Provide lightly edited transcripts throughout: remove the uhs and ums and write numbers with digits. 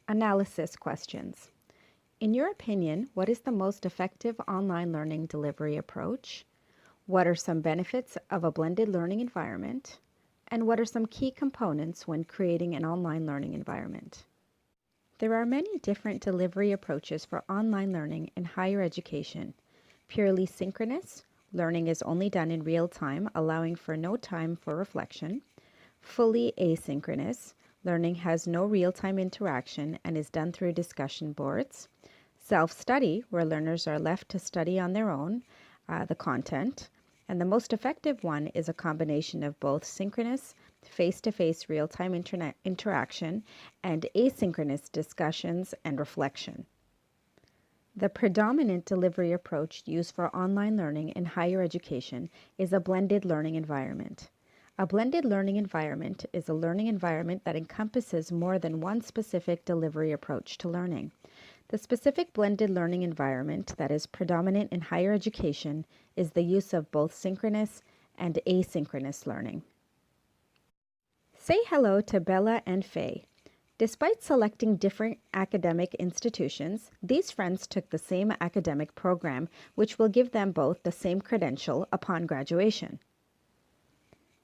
Analysis questions. In your opinion, what is the most effective online learning delivery approach? What are some benefits of a blended learning environment? And what are some key components when creating an online learning environment? There are many different delivery approaches for online learning in higher education. Purely synchronous, learning is only done in real time, allowing for no time for reflection. Fully asynchronous, learning has no real-time interaction and is done through discussion boards. Self-study, where learners are left to study on their own the content. And the most effective one is a combination of both synchronous, face-to-face real-time interaction and asynchronous discussions and reflection. The predominant delivery approach used for online learning in higher education is a blended learning environment. A blended learning environment is a learning environment that encompasses more than one specific delivery approach to learning. The specific blended learning environment that is predominant in higher education is the use of both synchronous and asynchronous learning. Say hello to Bella and Faye. Despite selecting different academic institutions, these friends took the same academic program, which will give them both the same credential upon graduation.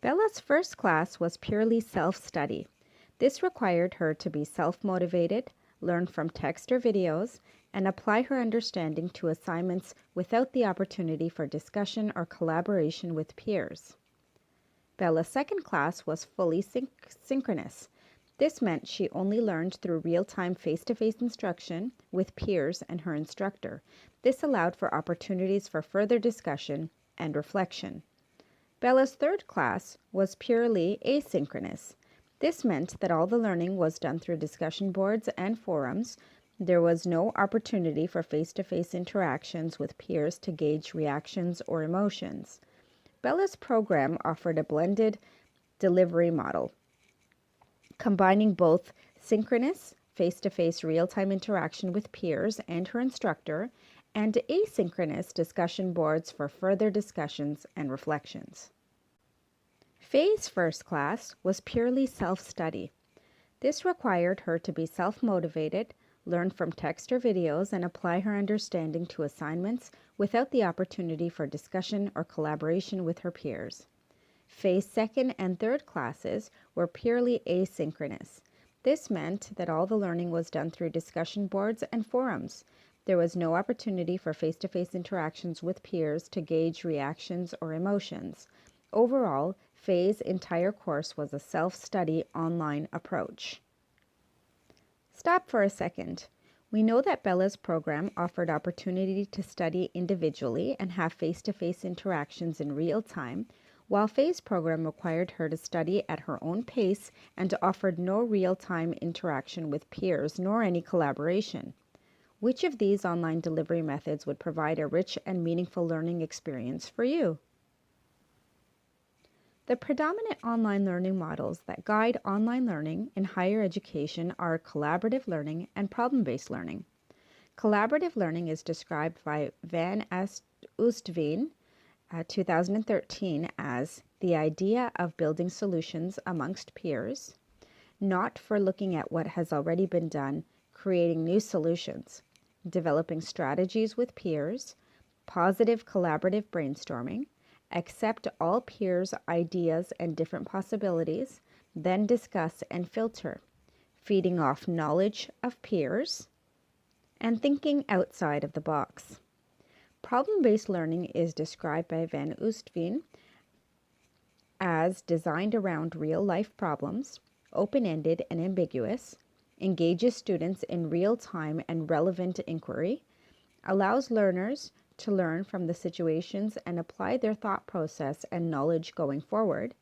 Bella's first class was purely self-study. This required her to be self-motivated, learn from text or videos, and apply her understanding to assignments without the opportunity for discussion or collaboration with peers. Bella's second class was fully synchronous. This meant she only learned through real-time face-to-face instruction with peers and her instructor. This allowed for opportunities for further discussion and reflection. Bella's third class was purely asynchronous. This meant that all the learning was done through discussion boards and forums. There was no opportunity for face-to-face interactions with peers to gauge reactions or emotions. Bella's program offered a blended delivery model, combining both synchronous, face-to-face real-time interaction with peers and her instructor, and asynchronous discussion boards for further discussions and reflections. Faye's first class was purely self-study. This required her to be self-motivated, learn from text or videos, and apply her understanding to assignments without the opportunity for discussion or collaboration with her peers. Faye's second and third classes were purely asynchronous. This meant that all the learning was done through discussion boards and forums. There was no opportunity for face-to-face interactions with peers to gauge reactions or emotions. Overall, Faye's entire course was a self-study online approach. Stop for a second. We know that Bella's program offered opportunity to study individually and have face-to-face interactions in real time, while Faye's program required her to study at her own pace and offered no real-time interaction with peers nor any collaboration. Which of these online delivery methods would provide a rich and meaningful learning experience for you? The predominant online learning models that guide online learning in higher education are collaborative learning and problem-based learning. Collaborative learning is described by Van Oostveen, 2013, as the idea of building solutions amongst peers, not for looking at what has already been done, creating new solutions, developing strategies with peers, positive collaborative brainstorming, accept all peers' ideas and different possibilities, then discuss and filter, feeding off knowledge of peers, and thinking outside of the box. Problem-based learning is described by Van Oostveen as designed around real-life problems, open-ended and ambiguous, engages students in real-time and relevant inquiry, allows learners to learn from the situations and apply their thought process and knowledge going forward.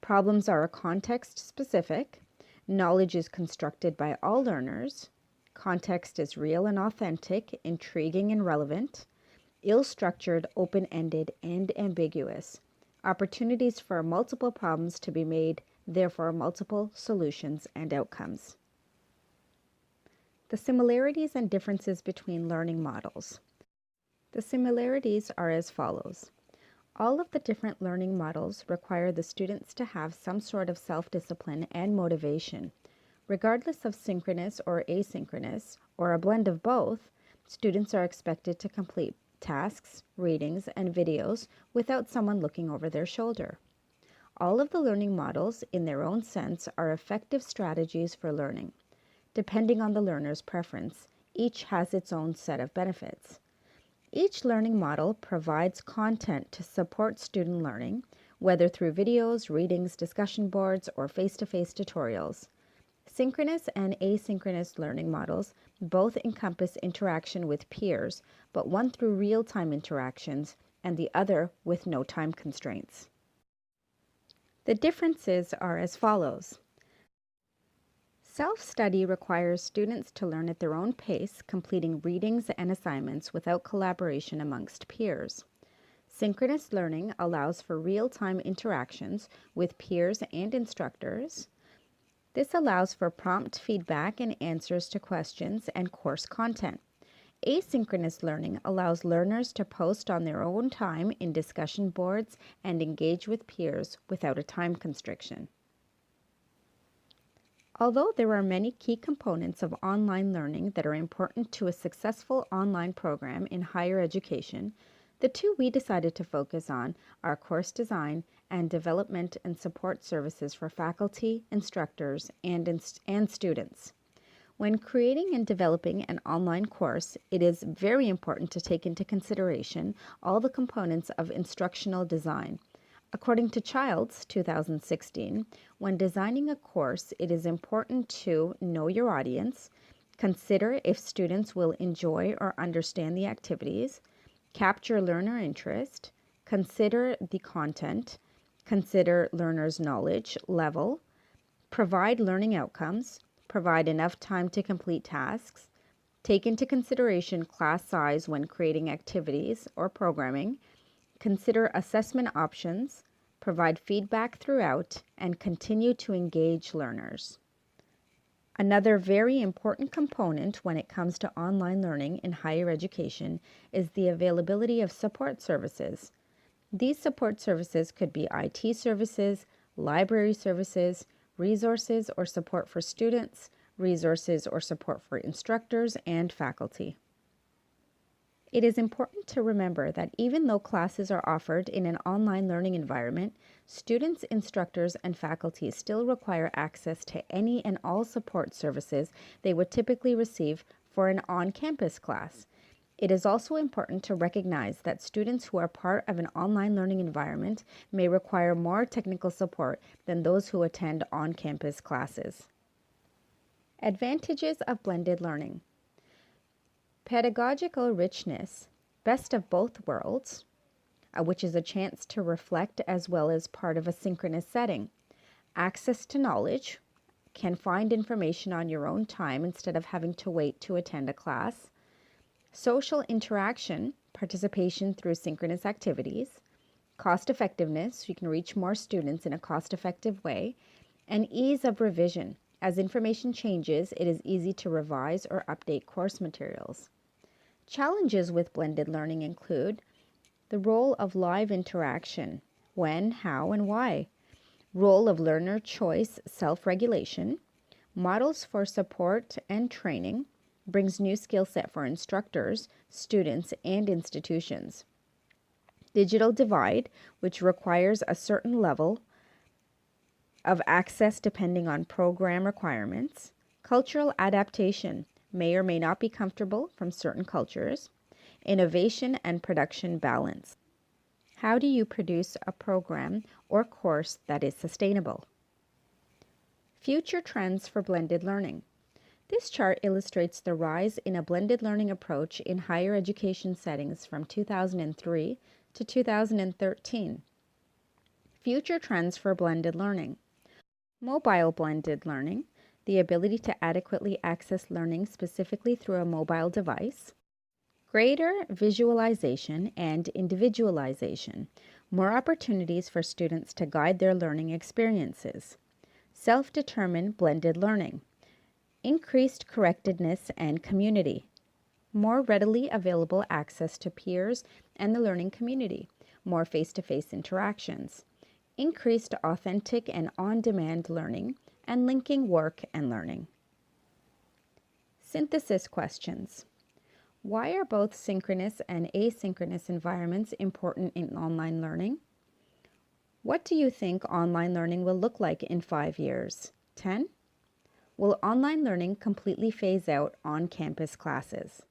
Problems are context-specific. Knowledge is constructed by all learners. Context is real and authentic, intriguing and relevant. Ill-structured, open-ended, and ambiguous. Opportunities for multiple problems to be made, therefore multiple solutions and outcomes. The similarities and differences between learning models. The similarities are as follows. All of the different learning models require the students to have some sort of self-discipline and motivation. Regardless of synchronous or asynchronous, or a blend of both, students are expected to complete tasks, readings, and videos without someone looking over their shoulder. All of the learning models, in their own sense, are effective strategies for learning. Depending on the learner's preference, each has its own set of benefits. Each learning model provides content to support student learning, whether through videos, readings, discussion boards, or face-to-face tutorials. Synchronous and asynchronous learning models both encompass interaction with peers, but one through real-time interactions and the other with no time constraints. The differences are as follows. Self-study requires students to learn at their own pace, completing readings and assignments without collaboration amongst peers. Synchronous learning allows for real-time interactions with peers and instructors. This allows for prompt feedback and answers to questions and course content. Asynchronous learning allows learners to post on their own time in discussion boards and engage with peers without a time constriction. Although there are many key components of online learning that are important to a successful online program in higher education, the two we decided to focus on are course design and development and support services for faculty, instructors, and students. When creating and developing an online course, it is very important to take into consideration all the components of instructional design. According to Childs, 2016, when designing a course, it is important to know your audience, consider if students will enjoy or understand the activities, capture learner interest, consider the content, consider learners' knowledge level, provide learning outcomes, provide enough time to complete tasks, take into consideration class size when creating activities or programming, consider assessment options, provide feedback throughout, and continue to engage learners. Another very important component when it comes to online learning in higher education is the availability of support services. These support services could be IT services, library services, resources or support for students, resources or support for instructors and faculty. It is important to remember that even though classes are offered in an online learning environment, students, instructors, and faculty still require access to any and all support services they would typically receive for an on-campus class. It is also important to recognize that students who are part of an online learning environment may require more technical support than those who attend on-campus classes. Advantages of blended learning. Pedagogical richness, best of both worlds, which is a chance to reflect as well as part of a synchronous setting. Access to knowledge, can find information on your own time instead of having to wait to attend a class. Social interaction, participation through synchronous activities. Cost effectiveness, you can reach more students in a cost-effective way. And ease of revision, as information changes, it is easy to revise or update course materials. Challenges with blended learning include the role of live interaction, when, how, and why. Role of learner choice, self-regulation. Models for support and training, brings new skill set for instructors, students, and institutions. Digital divide, which requires a certain level of access depending on program requirements. Cultural adaptation, may or may not be comfortable from certain cultures. Innovation and production balance. How do you produce a program or course that is sustainable? Future trends for blended learning. This chart illustrates the rise in a blended learning approach in higher education settings from 2003 to 2013. Future trends for blended learning. Mobile blended learning, the ability to adequately access learning specifically through a mobile device. Greater visualization and individualization, more opportunities for students to guide their learning experiences. Self-determined blended learning. Increased correctedness and community. More readily available access to peers and the learning community. More face-to-face interactions. Increased authentic and on-demand learning, and linking work and learning. Synthesis questions. Why are both synchronous and asynchronous environments important in online learning? What do you think online learning will look like in 5 years? 10. Will online learning completely phase out on-campus classes?